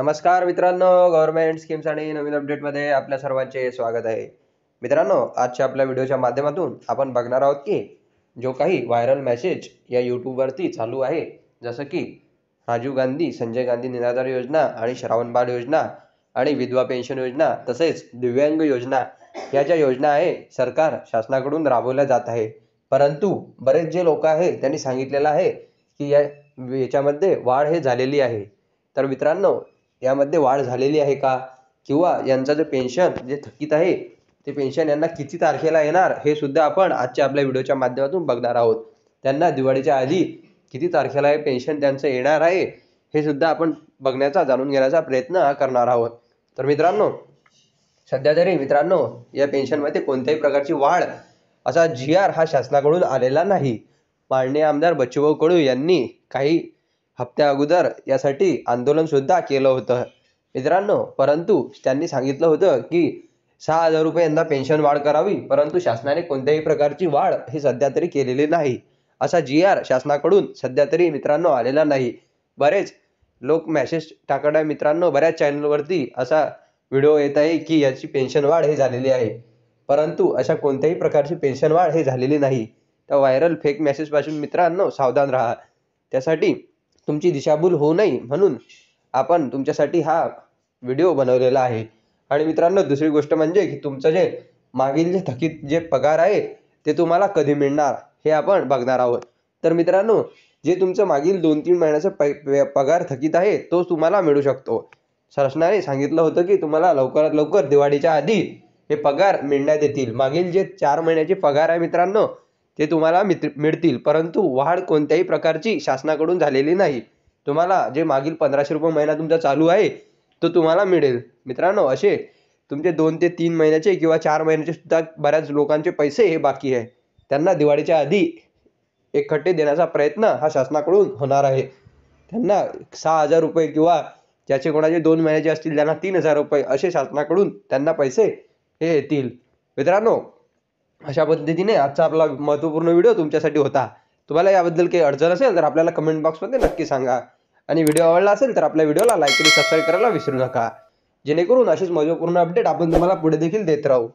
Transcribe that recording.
नमस्कार मित्रांनो, government schemes आणि नवीन अपडेटमध्ये आपल्या सर्वांचे स्वागत आहे. मित्रांनो, आजच्या आपल्या व्हिडिओच्या माध्यमातून आपण बघणार आहोत की जो काही व्हायरल मेसेज या यूट्यूबवरती चालू आहे, जसं की राजीव गांधी संजय गांधी निराधार योजना आणि श्रावण बाळ योजना आणि विधवा पेन्शन योजना तसेच दिव्यांग योजना या ज्या योजना आहे सरकार शासनाकडून राबवल्या जात आहे. परंतु बरेच जे लोक आहे त्यांनी सांगितलेलं आहे की याच्यामध्ये वाढ हे झालेली आहे. तर मित्रांनो, यामध्ये वाढ झालेली आहे का, किंवा यांचं जे पेन्शन जे थकीत आहे ते पेन्शन यांना किती तारखेला येणार हे सुद्धा आपण आजच्या आपल्या व्हिडिओच्या माध्यमातून बघणार आहोत. त्यांना दिवाळीच्या आधी किती तारखेला हे पेन्शन त्यांचं येणार आहे हे सुद्धा आपण बघण्याचा जाणून घेण्याचा प्रयत्न करणार आहोत. तर मित्रांनो, सध्या तरी मित्रांनो या पेन्शनमध्ये कोणत्याही प्रकारची वाढ असा GR हा शासनाकडून आलेला नाही. माननीय आमदार बच्चूभाऊ कडू यांनी काही हप्त्या अगोदर यासाठी आंदोलन सुद्धा केलं होतं मित्रांनो. परंतु त्यांनी सांगितलं होतं की 6,000 रुपये यंदा पेन्शन वाढ करावी, परंतु शासनाने कोणत्याही प्रकारची वाढ हे सध्या तरी केलेली नाही. असा GR शासनाकडून सध्या तरी मित्रांनो आलेला नाही. बरेच लोक मेसेज टाकत आहे मित्रांनो, बऱ्याच चॅनलवरती असा व्हिडिओ येत आहे की याची पेन्शन वाढ हे झालेली आहे, परंतु अशा कोणत्याही प्रकारची पेन्शन वाढ हे झालेली नाही. तर व्हायरल फेक मेसेजपासून मित्रांनो सावधान राहा. त्यासाठी तुमची दिशाभूल होऊ नये म्हणून आपण तुमच्यासाठी हा व्हिडिओ बनवलेला आहे. आणि मित्रांनो, दुसरी गोष्ट म्हणजे की तुमचं जे मागील जे थकीत जे पगार आहे ते तुम्हाला कधी मिळणार हे आपण बघणार आहोत. तर मित्रांनो, जे तुमचं मागील 2-3 महिन्याचा पगार थकीत आहे तो तुम्हाला मिळू शकतो. शासनाने सांगितलं होतं की तुम्हाला लवकरात लवकर दिवाळीच्या आधी हे पगार मिळण्यात येतील. मागील जे 4 महिन्याचे पगार आहे मित्रांनो ते तुम्हाला मिळतील, परंतु वाढ कोणत्याही प्रकारची शासनाकडून झालेली नाही. तुम्हाला जे मागील 1,500 रुपये महिना तुमचा चालू आहे तो तुम्हाला मिळेल मित्रांनो. असे तुमचे 2 ते 3 महिन्याचे किंवा 4 महिन्याचे सुद्धा बऱ्याच लोकांचे पैसे हे बाकी आहे, त्यांना दिवाळीच्या आधी एकखट्टे देण्याचा प्रयत्न हा शासनाकडून होणार आहे. त्यांना 6,000 रुपये किंवा ज्याचे कोणाचे 2 महिन्याचे असतील त्यांना 3,000 रुपये असे शासनाकडून त्यांना पैसे हे येतील मित्रांनो. अशा पद्धतीने आजचा आपला महत्त्वपूर्ण व्हिडिओ तुमच्यासाठी होता. तुम्हाला याबद्दल काही अडचण असेल तर आपल्याला कमेंट बॉक्समध्ये नक्की सांगा. आणि व्हिडिओ आवडला असेल तर आपल्या व्हिडिओला लाईक आणि सबस्क्राईब करायला विसरू नका, जेणेकरून असेच महत्त्वपूर्ण अपडेट आपण तुम्हाला पुढे देखील देत राहू.